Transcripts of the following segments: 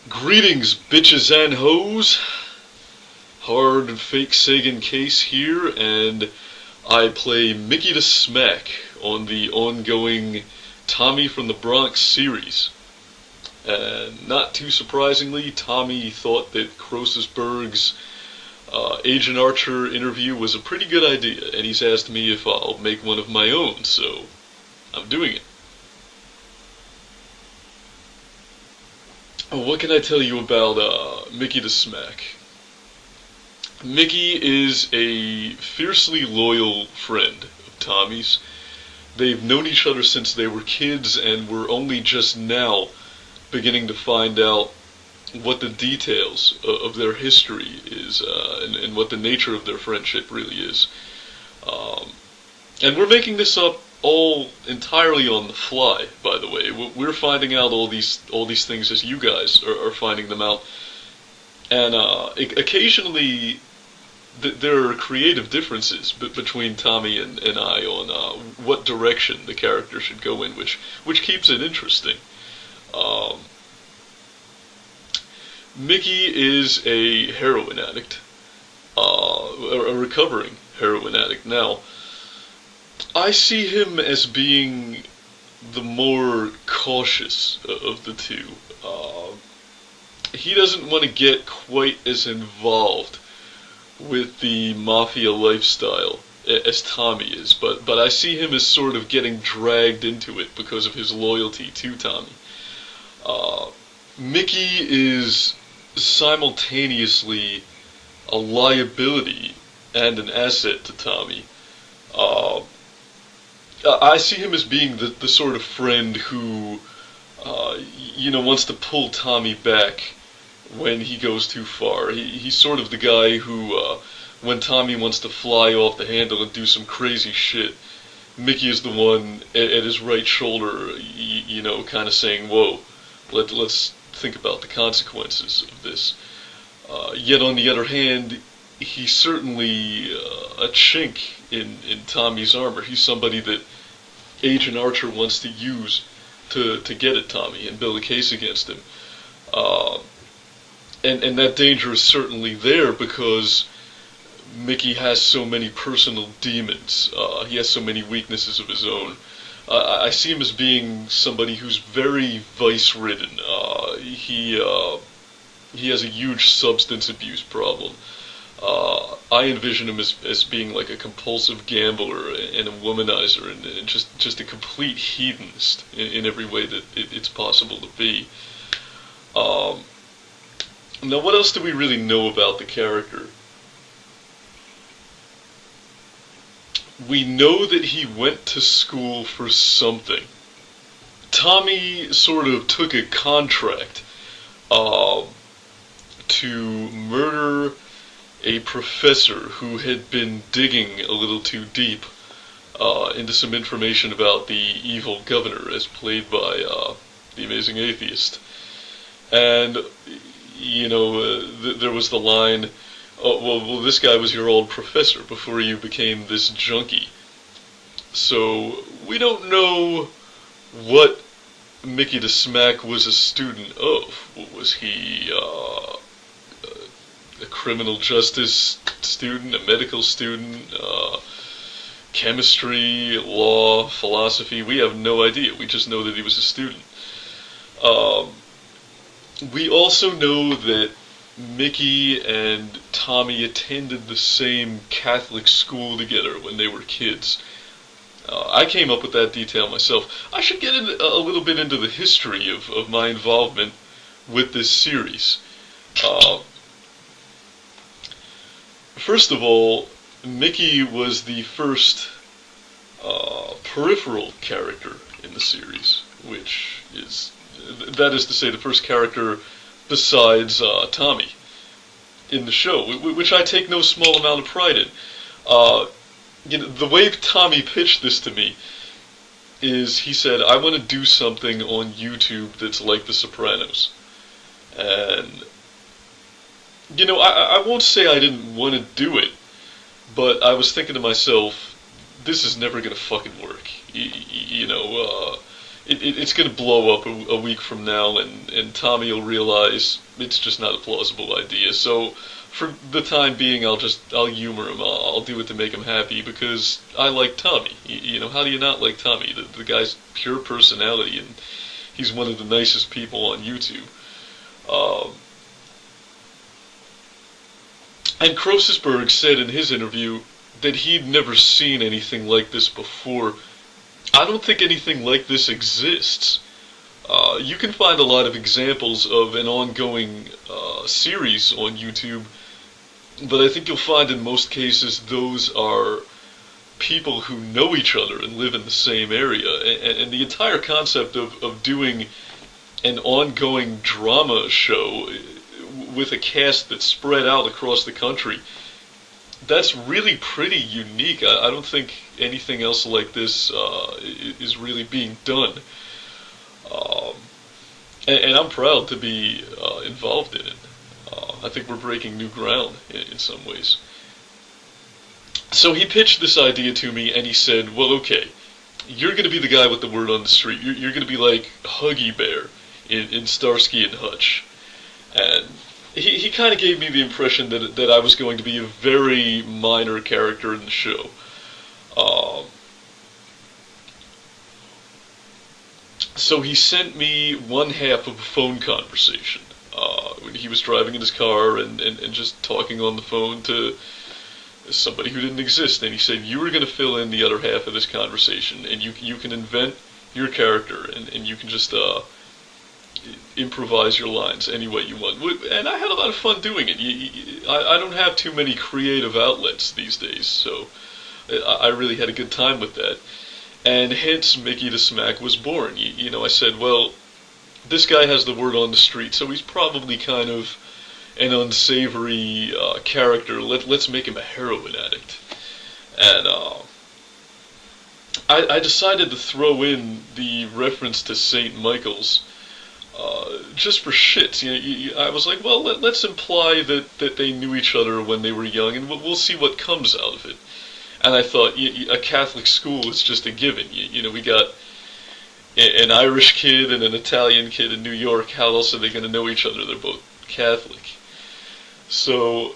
Greetings, bitches and hoes. Hard Fakesagan case here, and I play Mickey the Smack on the ongoing Tommy from the Bronx series. And not too surprisingly, Tommy thought that Krosusberg's Agent Archer interview was a pretty good idea, and he's asked me if I'll make one of my own, so I'm doing it. What can I tell you about Mickey the Smack? Mickey is a fiercely loyal friend of Tommy's. They've known each other since they were kids, and we're only just now beginning to find out what the details of their history is, and what the nature of their friendship really is. And we're making this up all entirely on the fly, by the way. We're finding out all these things as you guys are finding them out. And occasionally there are creative differences between Tommy and I on what direction the character should go in, which keeps it interesting. Mickey is a heroin addict, a recovering heroin addict. Now, I see him as being the more cautious of the two. He doesn't want to get quite as involved with the mafia lifestyle as Tommy is, but I see him as sort of getting dragged into it because of his loyalty to Tommy. Mickey is simultaneously a liability and an asset to Tommy. I see him as being the sort of friend who, wants to pull Tommy back when he goes too far. He's sort of the guy who, when Tommy wants to fly off the handle and do some crazy shit, Mickey is the one at his right shoulder, kind of saying, whoa, let's think about the consequences of this. Yet on the other hand, he's certainly a chink in Tommy's armor. He's somebody that Agent Archer wants to use to get at Tommy and build a case against him. And that danger is certainly there because Mickey has so many personal demons. He has so many weaknesses of his own. I see him as being somebody who's very vice-ridden. He has a huge substance abuse problem. I envision him as being like a compulsive gambler and a womanizer and just a complete hedonist in every way that it's possible to be. Now, what else do we really know about the character? We know that he went to school for something. Tommy sort of took a contract to murder a professor who had been digging a little too deep into some information about the evil governor, as played by the Amazing Atheist. And, there was the line, oh, well, this guy was your old professor before you became this junkie. So, we don't know what Mickey the Smack was a student of. Was he a criminal justice student, a medical student, chemistry, law, philosophy? We have no idea. We just know that he was a student. We also know that Mickey and Tommy attended the same Catholic school together when they were kids. I came up with that detail myself. I should get a little bit into the history of my involvement with this series. First of all, Mickey was the first peripheral character in the series, that is to say, the first character besides Tommy in the show, which I take no small amount of pride in. The way Tommy pitched this to me is he said, I want to do something on YouTube that's like The Sopranos. And I won't say I didn't want to do it, but I was thinking to myself, this is never going to fucking work. it's going to blow up a week from now, and Tommy will realize it's just not a plausible idea. So for the time being, I'll humor him. I'll do it to make him happy because I like Tommy. How do you not like Tommy? The guy's pure personality, and he's one of the nicest people on YouTube. And Krosisberg said in his interview that he'd never seen anything like this before. I don't think anything like this exists. You can find a lot of examples of an ongoing series on YouTube, but I think you'll find in most cases those are people who know each other and live in the same area. And the entire concept of doing an ongoing drama show with a cast that's spread out across the country, that's really pretty unique. I don't think anything else like this is really being done. And I'm proud to be involved in it. I think we're breaking new ground in some ways. So he pitched this idea to me, and he said, well, okay, you're going to be the guy with the word on the street. You're going to be like Huggy Bear in Starsky and Hutch. And he kind of gave me the impression that I was going to be a very minor character in the show. So he sent me one half of a phone conversation. When he was driving in his car and just talking on the phone to somebody who didn't exist. And he said, you were going to fill in the other half of this conversation, and you can invent your character, and you can just improvise your lines any way you want. And I had a lot of fun doing it. I don't have too many creative outlets these days, so I really had a good time with that. And hence Mickey the Smack was born. I said, well, this guy has the word on the street, so he's probably kind of an unsavory character. Let's make him a heroin addict. And I decided to throw in the reference to St. Michael's just for shits. I was like, well, let's imply that they knew each other when they were young, and we'll see what comes out of it. And I thought, a Catholic school is just a given. We got an Irish kid and an Italian kid in New York. How else are they going to know each other? They're both Catholic. So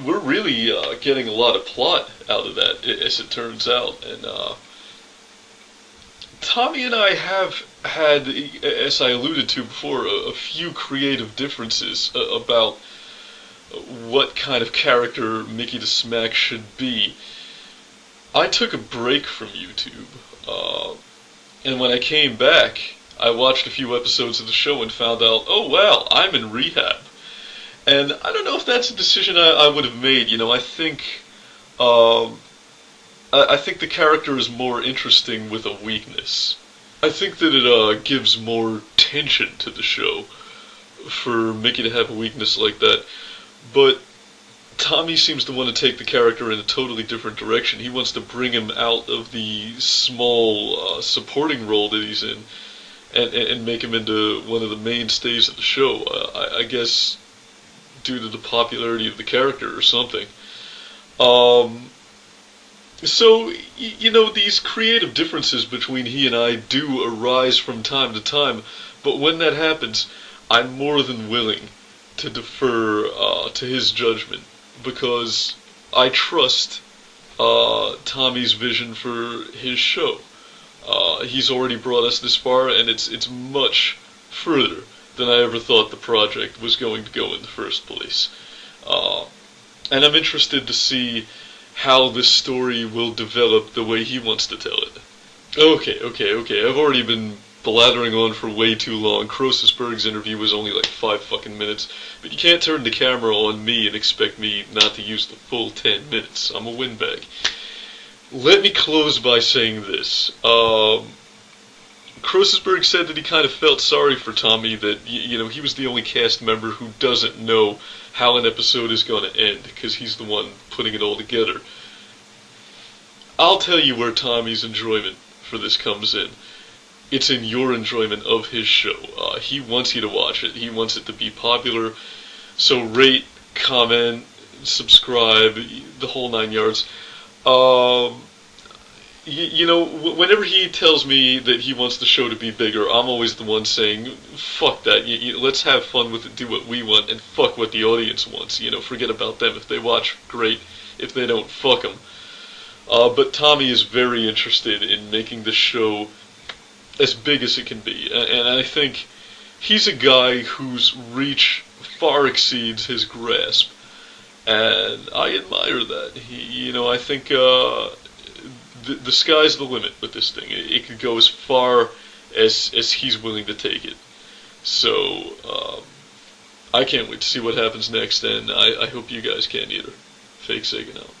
we're really getting a lot of plot out of that, as it turns out. And Tommy and I have had, as I alluded to before, a few creative differences about what kind of character Mickey the Smack should be. I took a break from YouTube, and when I came back, I watched a few episodes of the show and found out, oh wow, I'm in rehab. And I don't know if that's a decision I would have made. I think the character is more interesting with a weakness. I think that it gives more tension to the show for Mickey to have a weakness like that. But Tommy seems to want to take the character in a totally different direction. He wants to bring him out of the small supporting role that he's in and make him into one of the mainstays of the show. I guess due to the popularity of the character or something. So, these creative differences between he and I do arise from time to time, but when that happens, I'm more than willing to defer to his judgment, because I trust Tommy's vision for his show. He's already brought us this far, and it's much further than I ever thought the project was going to go in the first place. And I'm interested to see how this story will develop the way he wants to tell it. Okay, I've already been blathering on for way too long. Krosisberg's interview was only like 5 fucking minutes, but you can't turn the camera on me and expect me not to use the full 10 minutes. I'm a windbag. Let me close by saying this. Krosisberg said that he kind of felt sorry for Tommy, that, he was the only cast member who doesn't know how an episode is going to end, because he's the one putting it all together. I'll tell you where Tommy's enjoyment for this comes in. It's in your enjoyment of his show. He wants you to watch it. He wants it to be popular. So rate, comment, subscribe, the whole 9 yards. whenever he tells me that he wants the show to be bigger, I'm always the one saying, fuck that, let's have fun with it, do what we want, and fuck what the audience wants, forget about them. If they watch, great. If they don't, fuck them. But Tommy is very interested in making the show as big as it can be, and I think he's a guy whose reach far exceeds his grasp, and I admire that. I think the sky's the limit with this thing. It could go as far as he's willing to take it. So I can't wait to see what happens next, and I hope you guys can either. Fakesagan out.